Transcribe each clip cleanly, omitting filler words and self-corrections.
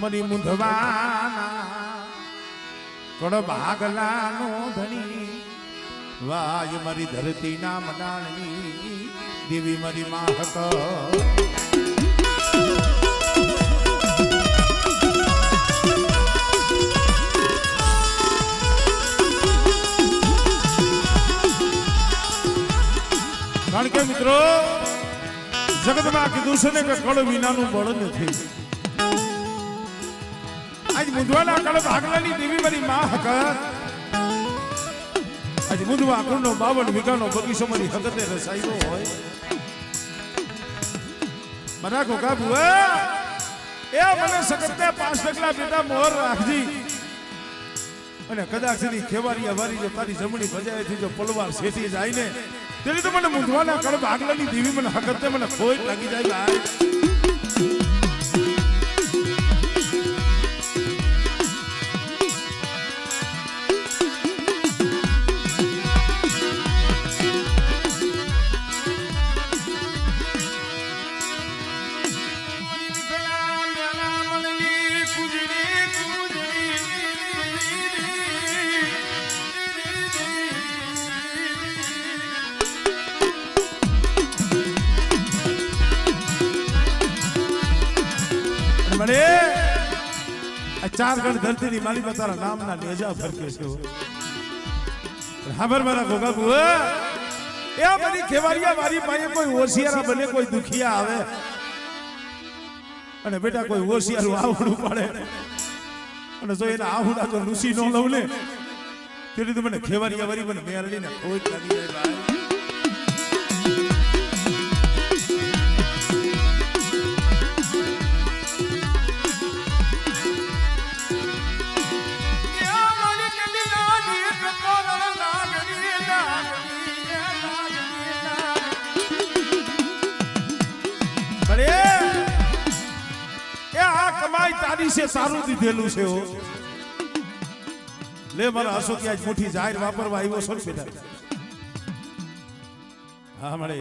મરી મુંધવાના કડ ભાગલાનો ધણી વાય મારી ધરતી ના મનાણની દેવી મારી માહક કારણ કે મિત્રો જગતમાં કીધું છે ને કે કળ વિનાનું બળ નથી. આજ મુંધવાના કળ ભાગલાની દેવી મારી માં હકર આજ મુંધવા કુંડનો 52 વીઘાનો બગીચો મારી હકતે રસાયો હોય બના ગોગા બુઆ એ મને સકતે 5 ડગલા બેટા મોર રાખજી અને કદાચ ની ખેવારી અવારી જો તારી જમણી ભજાએથી જો પલવાર શેઠી જાય ને તેની તો મને મુંધવાના કળ ભાગલાની દેવી મને હકતે મને ખોટ લાગી જાય ભાઈ. મને આ 4 ગણ ધરતીની માલિકા તારા નામના નેજા ફરકે છે. ખબર મારા ગોગા બુઆ એ બધી ખેવારિયા વારી પાસે કોઈ હોશિયારા બને કોઈ દુખિયા આવે અને બેટા કોઈ હોશિયારું આવડું પડે અને જો એના આવડા તો લૂસી ન લઉં ને તેથી તો મને ખેવારિયા વારી મને મેરડીને ખોટ લાગી જાય ભાઈ. તારી છે સારું દીધેલું છે લે મારા અશોક આજ મોટી જાહેર વાપરવા આવ્યો છો ને બેટા. હા મળે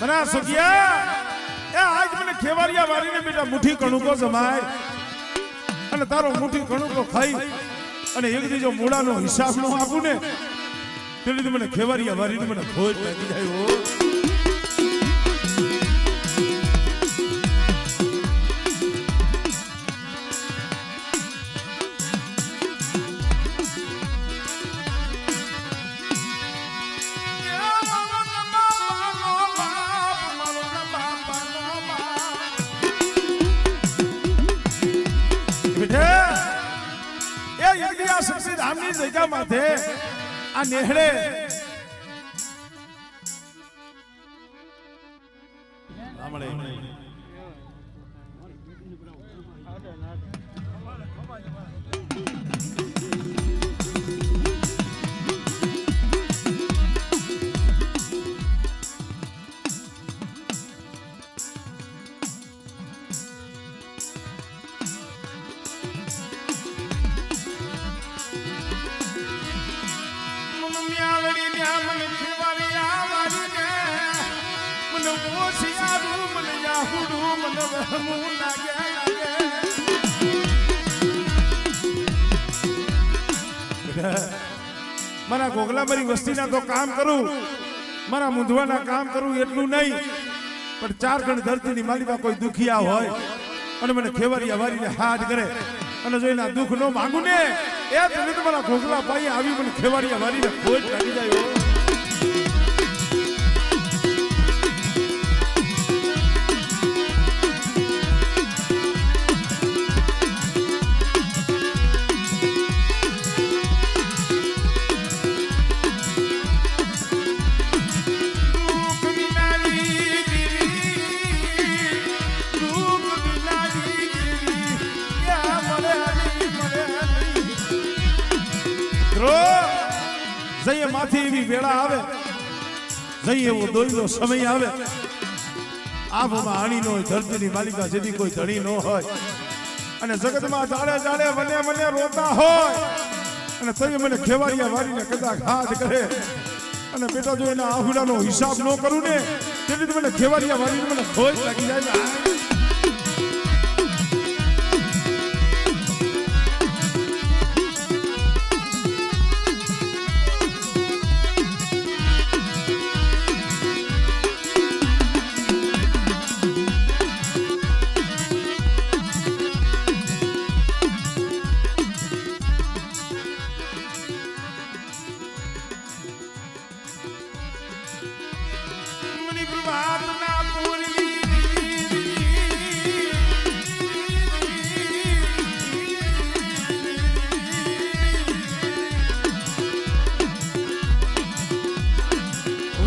બના સગિયા એ આજ મને ખેવારિયા વારીને બેટા મુઠ્ઠી કણુકો જમાય અને તારો મુઠ્ઠી કણુકો ખાઈ અને એક દીજો મૂળાનો હિસાબ નો આપું ને તેલી મને ખેવારિયા વારીને મને ખોટ લાગી જાય. માથે આ નેહડે મારા ગોગલા મારી વસ્તીના તો કામ કરું મારા મુંધવાના કામ કરું એટલું નહીં પણ 4 ગણ ધરતીની માલિકા કોઈ દુખિયા હોય અને મને ખેવારિયા વારીને હાથ કરે અને જો એના દુઃખ નો માંગુ ને એ તમે તો મારા ગોગલા ભાઈ આવી મને ખેવારિયા વારીને ખોટ લાગી જાય. જઈએ માથી એવી વેળા આવે જઈએ એવો દોયલો સમય આવે આબમાં આણી નો ધરતીની માલિકા જેથી કોઈ ધણી ન હોય અને જગતમાં જાડે જાડે મને મને રોતા હોય અને તઈ મને ખેવારિયા વારીને કદાચ હાથ કરે અને બેટા જો એના આહુડાનો હિસાબ ન કરું ને તેથી મને ખેવારિયા વારીને મને ખોજ લાગી જાય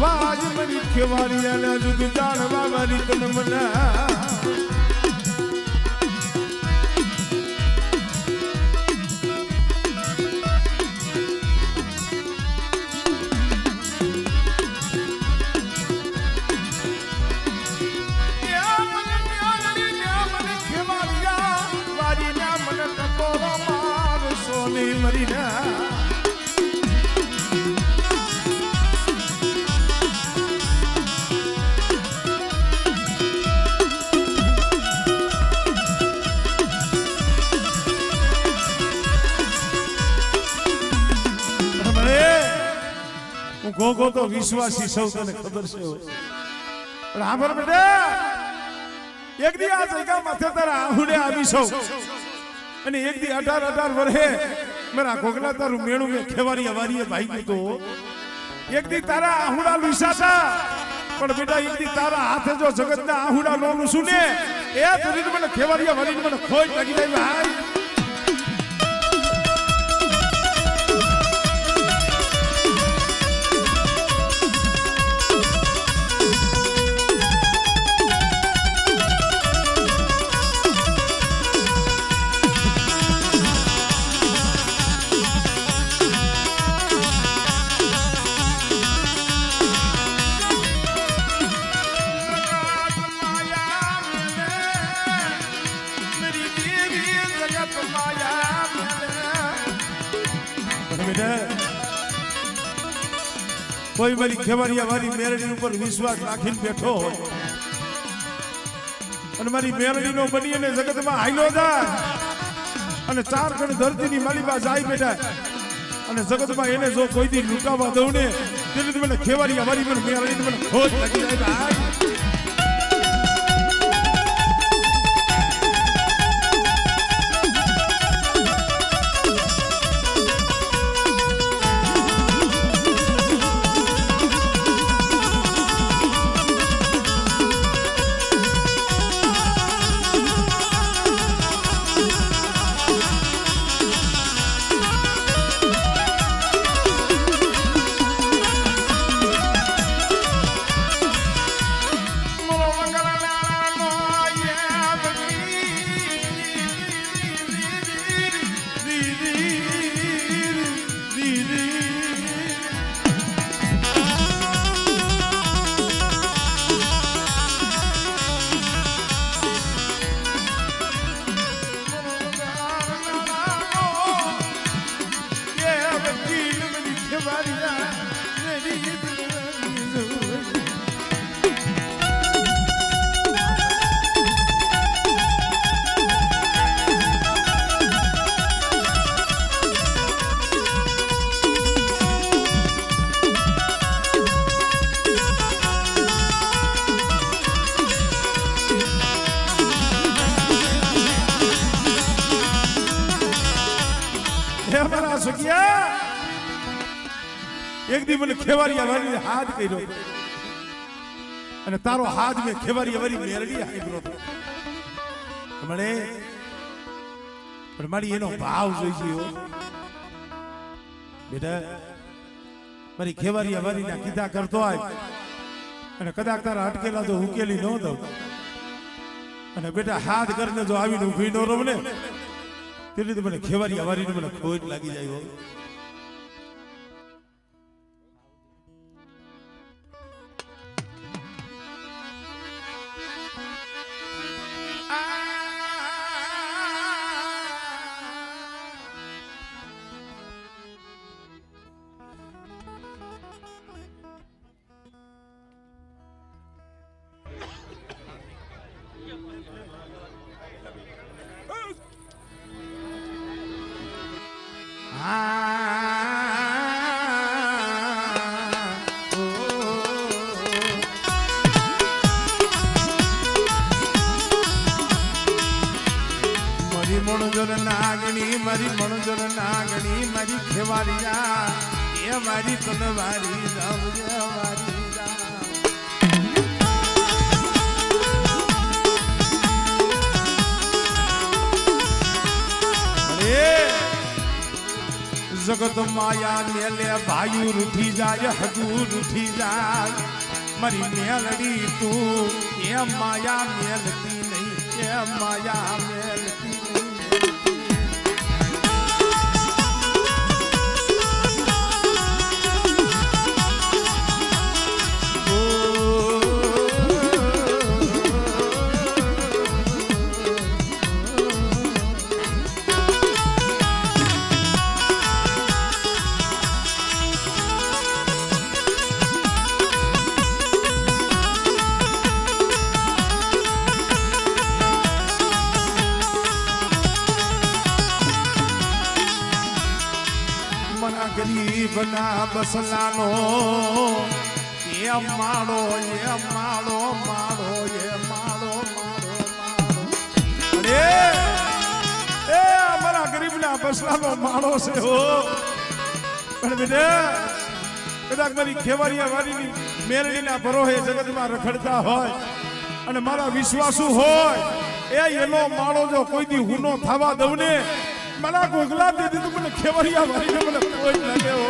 વાજ મરી ખેવારિયાના જુગ જાણવા વારી તન મના ગોગો તો વિશ્વાસી સૌ તને ખબર છે પણ હા પર બેટા એક દી આ જગ્યા માથે તારા આહુડે આવી સૌ અને એક દી 18 વર્ષે મારા ગોગલા તારું મેણું મે ખેવારિયા વારીએ ભાઈ તો એક દી તારા આહુડા લુસાતા પણ બેટા એક દી તારા હાથે જો જગતના આહુડા નો લુસું ને એ ધરીને મને ખેવારિયા વારીને મને ખોજ લાગી જાય ભાઈ કોઈ મારી ખેવારિયા વારી મેરડી ઉપર વિશ્વાસ રાખીને બેઠો હોય અને મારી મેરડી નો બની અને જગતમાં હાઈલો જાય અને 4 ગણ ધરતીની માલિકા જાય બેઠા અને જગતમાં એને જો કોઈ દી લૂંટાવા દઉં ને તેથી મને ખેવારિયા વારી મને મેરડી મને ખોજ લાગી જાય ભાઈ એક દી મને ખેવારિયા વારીને હાથ કર્યો અને તારો હાથ મેં ખેવારિયા વારી મેરડી હાંભળ્યો મને પણ મારી એનો ભાવ જોઈજો બેટા મારી ખેવારિયા વારીના કીધા કરતો આય અને કદાચ તારા અટકેલા તો ઉકેલી ન દઉં અને બેટા હાથ કરીને જો આવીને ઊભી ન રહું ને તેથી મને ખેવારિયા વારીને મને ખોટ લાગી જાય ખેવારિયા એ મારી તલવારી રામ મારી રામ જગત માયા મેલે ભાયુ રૂઠી જાય હજુ રૂઠી જાય મારી મેલડી તું એ માયા મેલતી નહીં એ માયા મેલતી નહીં ગરીબના બસલાનો એ માળો માળો માળો એ માળો માળો માળો અરે એ અમારા ગરીબના બસલાનો માળો છે હો પણ બેટા કદાચ મારી ખેવારિયા વાડીની મેરડીના ભરોહે જગતમાં રખડતા હોય અને મારા વિશ્વાસુ હોય એનો માળો જો કોઈ દી હુનો થવા દઉં ને મને ગોગલા દે દીધું મને ખેવરિયા વાળીને મને કોઈ લાગે હો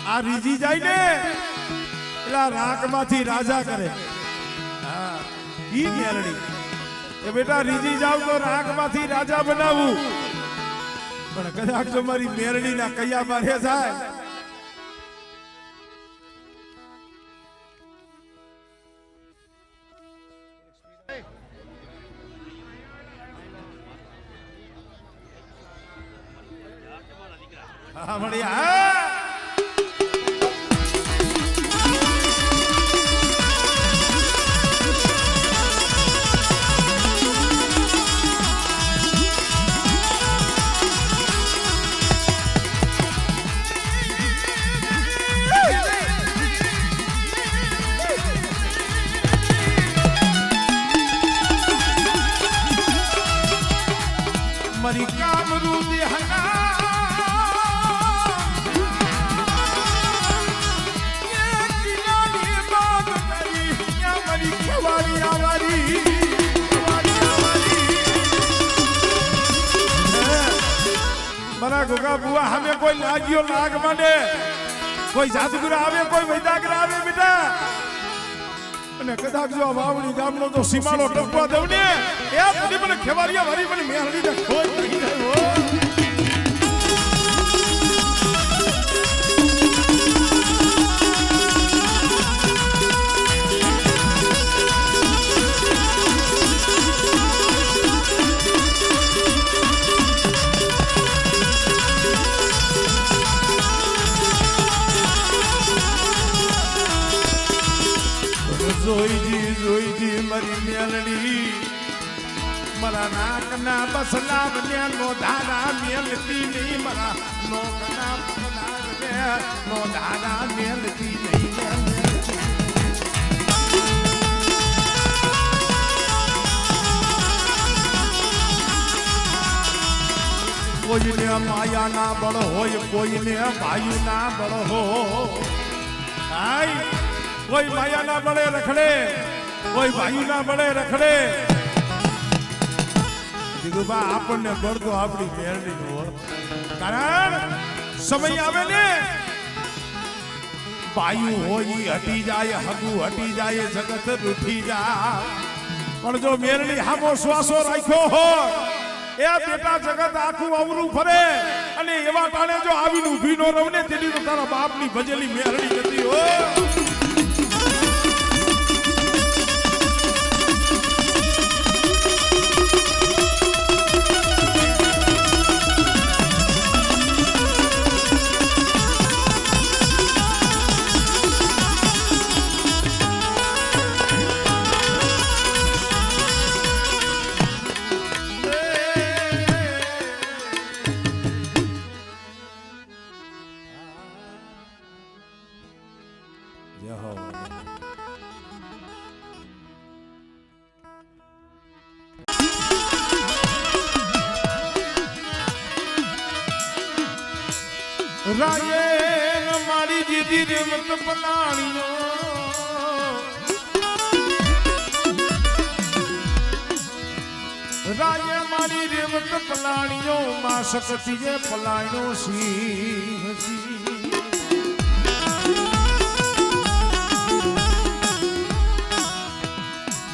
આ રીજી જાય ને એલા રાકમાંથી રાજા કરે હા ઈ મેરડી એ બેટા રીજી જાવ તો રાકમાંથી રાજા બનાવું પણ કદાચ જો મારી મેરડીના કૈયા મારે જાય હા મળ્યા મરી કામરૂ દેહના મારા ગોગા બુઆ હમે કોઈ લાગ્યો લાગ માંડે કોઈ જાદુગર આવે કોઈ વૈદાગર આવે બેટા અને કદાચ જો વાવણી ગામનો તો સીમાડો ટપવા દઉં ને એ પછી મને ખેવારિયા વારી મને મેહડી ને કોઈ નહીં જાય જોઈજી મારી મેલડી મારા નાકના બસલા નો ધારા મેલતી નહીં મારા નોકના નો ધારા મેલતી નહીં કોઈને માયા ના બળ હોય કોઈને ભાઈ ના બળ હોય કોઈ માયા ના બળે રખડે કોઈ ભાઈ ના બળે રખડે કીધું બા આપણને બળ તો આપણી મેરડી નો કારણ સમય આવે ને ભાઈ હોય હટી જાય હગુ હટી જાય જગત રૂઠી જાય પણ જો મેરડી હામો શ્વાસો રાખ્યો હોય એ બેટા જગત આખું અવરું ફરે અને એવા ટાણે જો આવીને ઊભી નો રવને તેની તો તારા બાપની ભજેલી મેરડી નથી હો રાયે મારી જીદી રેમત પલાણીઓ રાયે મારી રેમત પલાણીઓ માં શકતીએ પલાણ્યો સિંહ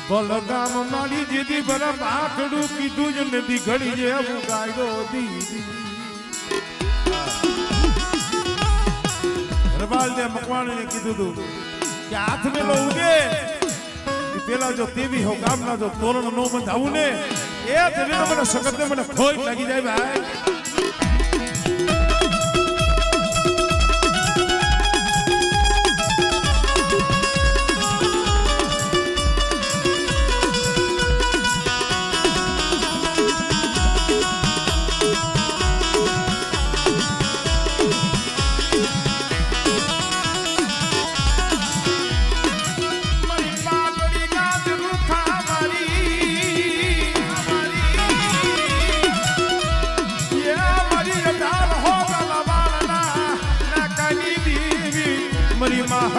બલગામ મારી જીદી બરા આખડું કીધું જ નથી ઘડી જેવું ગાયો દીદી રબાલને મકવાણીને કીધું તું કે હાથ મેલો ઉગે પેલા જો તેવી હો ગામના જો તોરણ નો બંધાવું ને એ તેને મને સખતને મને ખોઈ લાગી જાય ભાઈ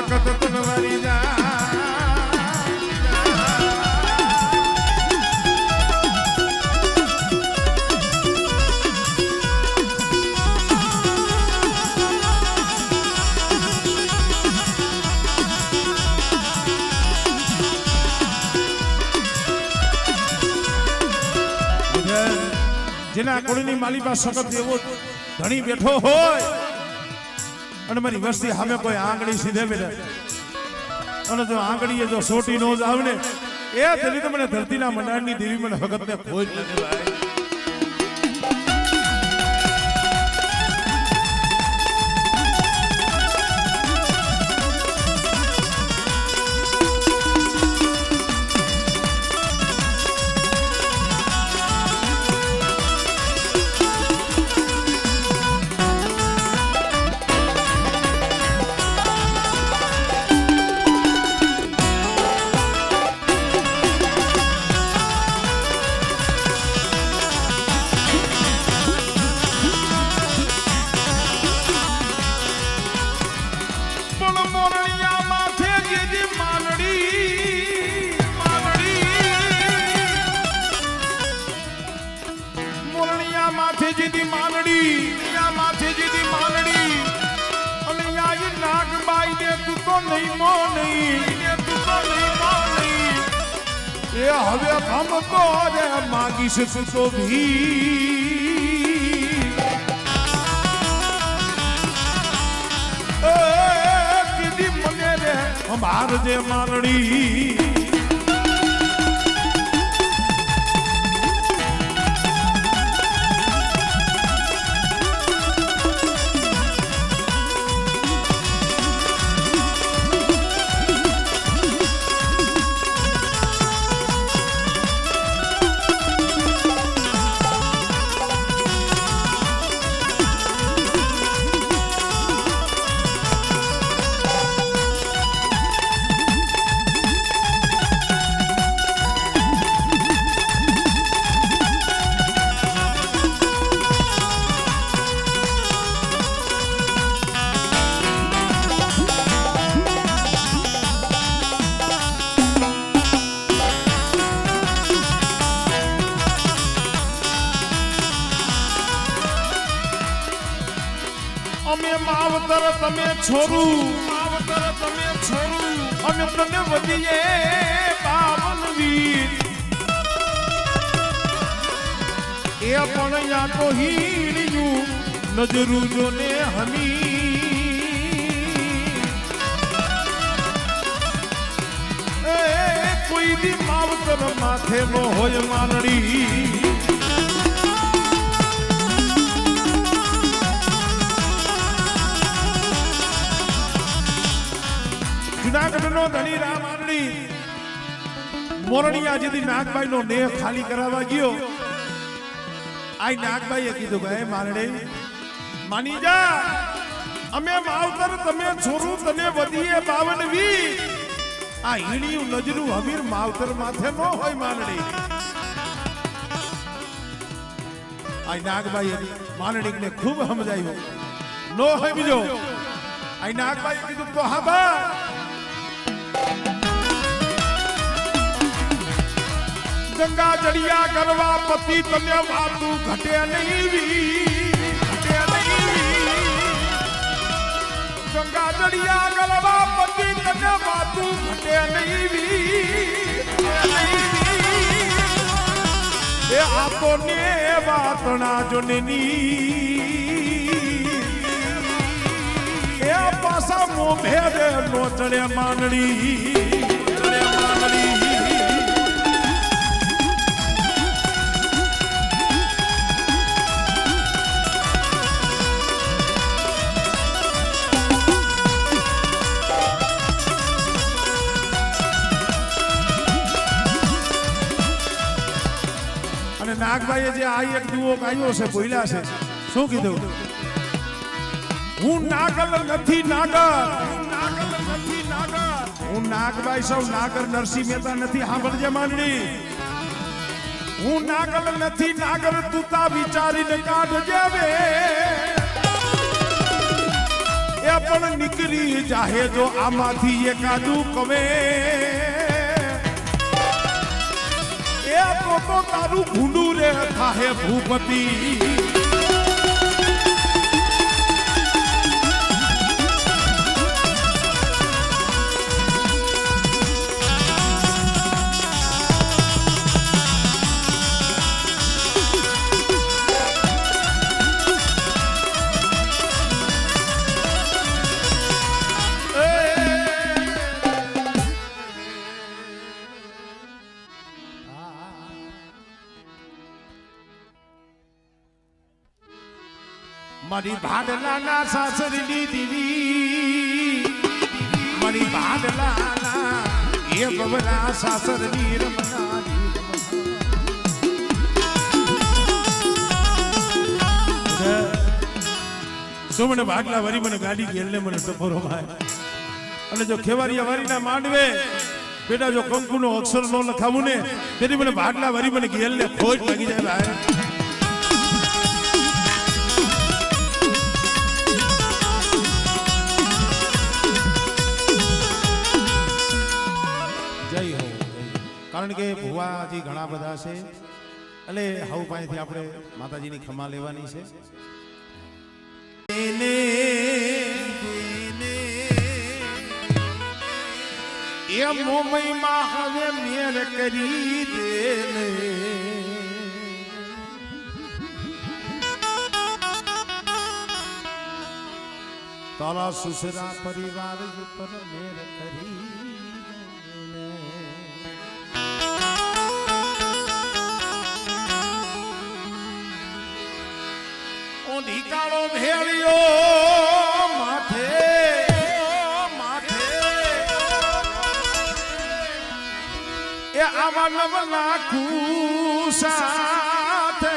હકત તનવારી જા જેના કોળીની માલિકા સખત એવો ધણી બેઠો હોય અને મારી વસ્તી સામે કોઈ આંગળી સીધે બેઠે અને જો આંગળીએ જો સોટી નો જ આવે ને એ તેની તો મને ધરતીના મંડાણની દેવી મને ભગતને ખોજ નથી ભાઈ હવે ભમકો રે માગીશ તો ભી કીધી મને રે અમાર જે મારડી અમે માવતર તમે છોરું માવતર તમે છોરું અમે તને વધીએ પાવન વીર એ પણ યા તો હીણ્યું નજરું જોને હમી એ કોઈ દી માવતર માથે નો હોય માનડી જુનાગઢ નો ધણી રામ આંગણી મોરણિયા જેથી નાગબાઈ નો નેહ ખાલી કરાવવા ગયો આઈ નાગબાઈએ કીધું ભાઈ મારડે માની જા અમે માવતર તમે છોરું તને વધીએ 52 આ હીણિયું નજરું હમીર માવતર માથે નો હોય માનડી આઈ નાગબાઈએ માનડીને ખૂબ સમજાયું નો હોય બીજો આઈ નાગબાઈએ કીધું તો હા બા ગંગા જડિયા કરવા પતિ તને વાતું ઘટે નહીં ગંગા જડિયા કરવા પતિ તને વાતું ઘટે નહીં એ આપો ને વાતણા જોનેની એ પાસા મો ભેદે નો ચડે માનડી નાગભાઈએ જે આ એક દુઓ ગાયો છે બોલ્યા છે શું કીધું હું નાગલ નથી નાગર હું નાગભાઈ સૌ નાગર નરસિંહ મહેતા નથી સાંભળજે માંડણી હું નાગલ નથી નાગર તું તા વિચારીને કાઢજે બે એ પણ નીકળી જાહે જો આમાંથી એકાદું કવે તો તારું ભૂંડું રે થાહે ભૂપતિ મારી ભાડલાના સાસરીની દીવી મારી ભાડલાના એ બબલા સાસરની રમનારી શું મને ભાડલા વરી મને ગાડી ગેલને મને ટપોરો ભાઈ અને જો ખેવારિયા વારીના માંડવે બેટા જો કંકુનો અક્ષર નો લખાવું ને તેથી મને ભાડલા વરી મને ગેલને ખોટ લાગી જાય ભાઈ કારણ કે ભુવાજી ઘણા બધા છે એટલે હાઉ પાસેથી આપણે માતાજીની ખમા લેવાની છે એ મોમઈમાં હવે મેર કરી દે તારા સુસરા પરિવાર ઉપર મેર કરી નિકાળો ભેળિયો માથે એ આવા નવલા સાથે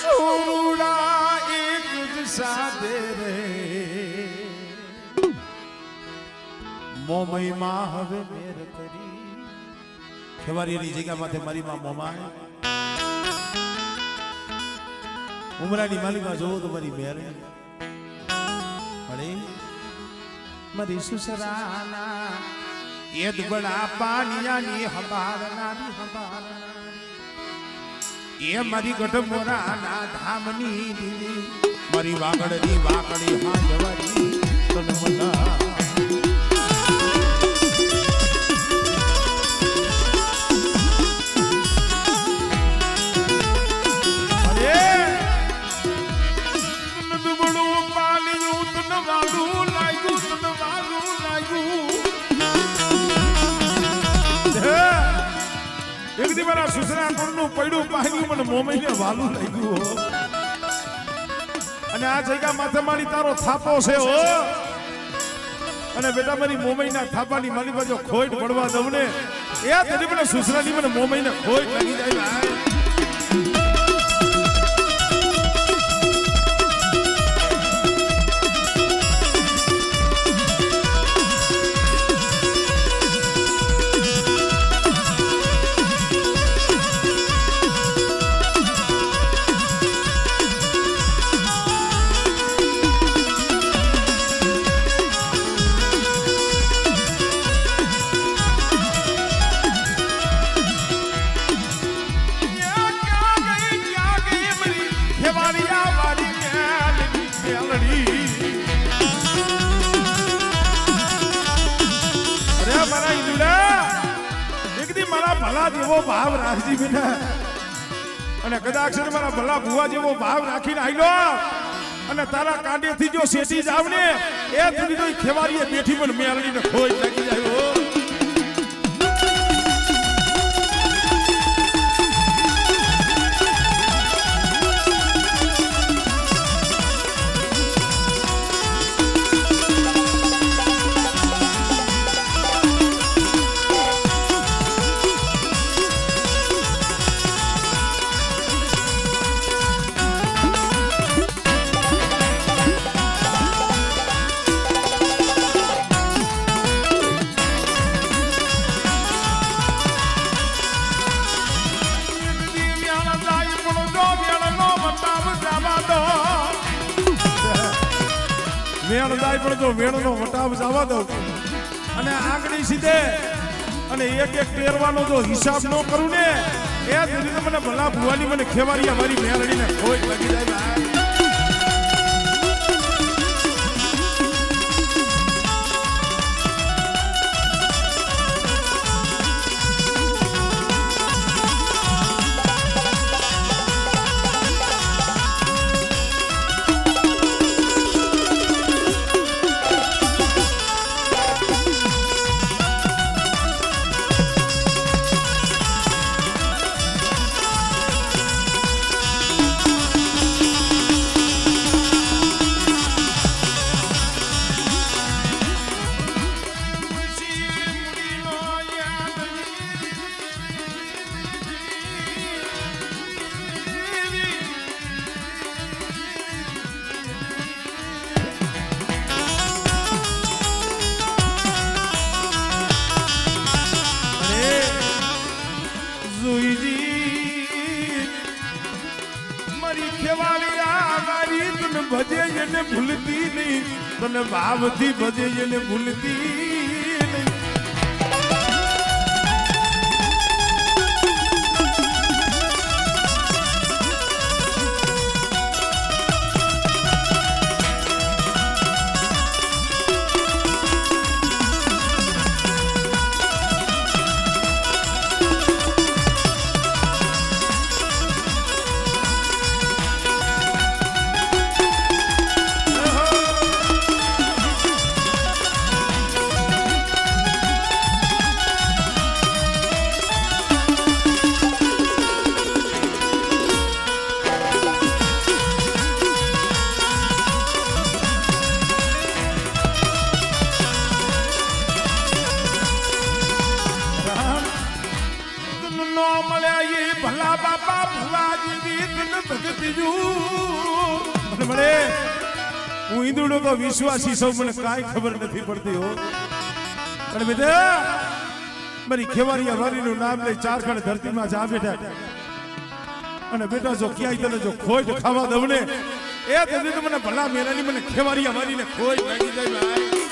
સુરુડા એક જ સાથે રે મોમઈમાં હવે મેર કરી ખેવારીની જગ્યામાંથી મારી માં મોમાય ઉમરાની માલીમાં જોવો તો મારી મેર અરે મારી સુસરાના એ દુબળા પાનિયાની હંભારનારી એ મારી ગઢમોરાના ધામની દીદી મારી વાગડની વાકડી હાંજવારી તન મના એકદી મારા સુસરા કોણનું પડ્યું પાહ્યું મને મોમઈને વાલું લાગ્યું હો અને આ જગ્યા માથે મારી તારો થાપો છે હો અને બેટા મારી મોમઈના થાપાની મારી બાજુ ખોટ પડવા દઉં ને એ તેની મને સુસરાની મને મોમઈને ખોટ લાગી જાય ભાઈ ભલા જેવો ભાવ રાખજી બેટા અને કદાચ મારા ભલા ભુવા જેવો ભાવ રાખીને આઈલો અને તારા કાંડેથી જો શેઠી જાવ ને એ થોડી તો ખેવારીએ બેઠી પણ મેલડીને ખોઈ લાગી જાય વેણ જાય પણ જો વેણનો વટાવ જવા દઉં અને આંગળી સીધે અને એક એક પહેરવાનો જો હિસાબ ન કરું ને એ સુધી મને ભલા ભુવાની મને ખેવારી મારી મેળડીને ખોટ લાગી જાય ભજે એને ભૂલતી નહીં તને ભાવથી ભજે એને ભૂલતી નહીં ભલા બાપા ભુવાજી ગીત ભગતીયું મને હું ઈંદુડો તો વિશ્વાસી સૌ મને કાંઈ ખબર નથી પડતી હો પણ બેટા મારી ખેવારીયા વારીનું નામ લઈ ચારખંડ ધરતીમાં જા બેટા અને બેટા જો ક્યાંય તને જો ખોટ ખાવા દઉં ને એ તેથી તો મને ભલા મેરાની મને ખેવારીયા વારીને ખોટ લાગી જાય ભાઈ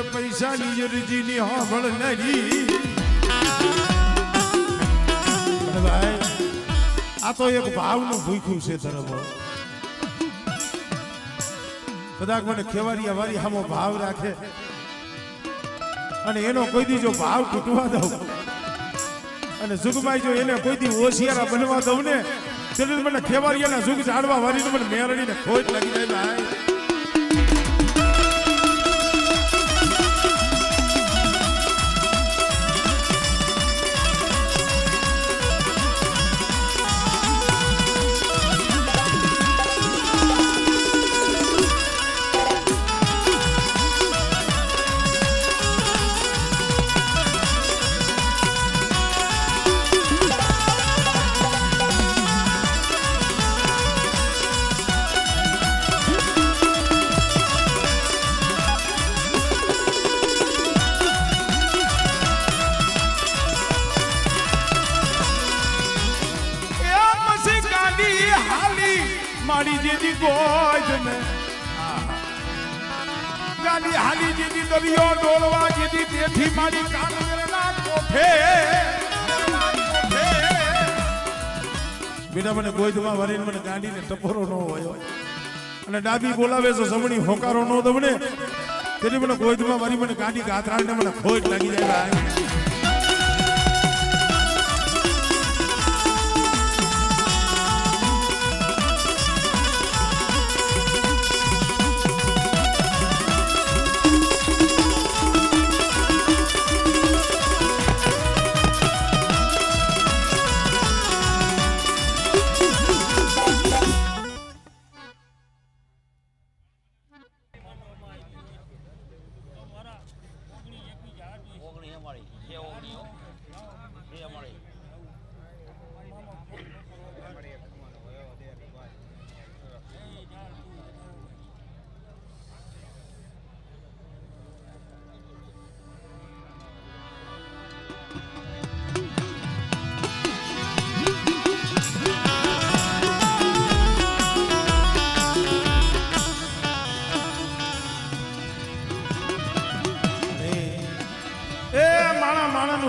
મને પૈસાની જરજીની હોભળ નરી ભાઈ આ તો એક ભાવનું ભૂખ્યું છે તરફ કદાચ મને ખેવારિયા વારી હામો ભાવ રાખે અને એનો કોઈ દી જો ભાવ તૂટવા દઉં અને જુગભાઈ જો એને કોઈ દી હોશિયારા બનવા દઉં ને ત્યારે મને ખેવારિયાના જુગ જાડવા વારીને મને મેરડીને ખોટ લાગી જાય ભાઈ મારી જેની ગોજ ને ગાલી હાલી જેની દરિયો ડોલવા જેની તેથી મારી કાનવેરના કોઠે બેટા મને ગોજમાં વરીને મને ગાડીને ટપોરો ન હોય અને ડાબી બોલાવે તો જમણી હોકારો ન દવને તેથી મને ગોજમાં વરી મને ગાડી ગાતરાને મને ખોટ લાગી જાય ભાઈ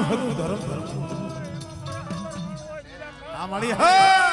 હકુ ધર્મ આ મારી હા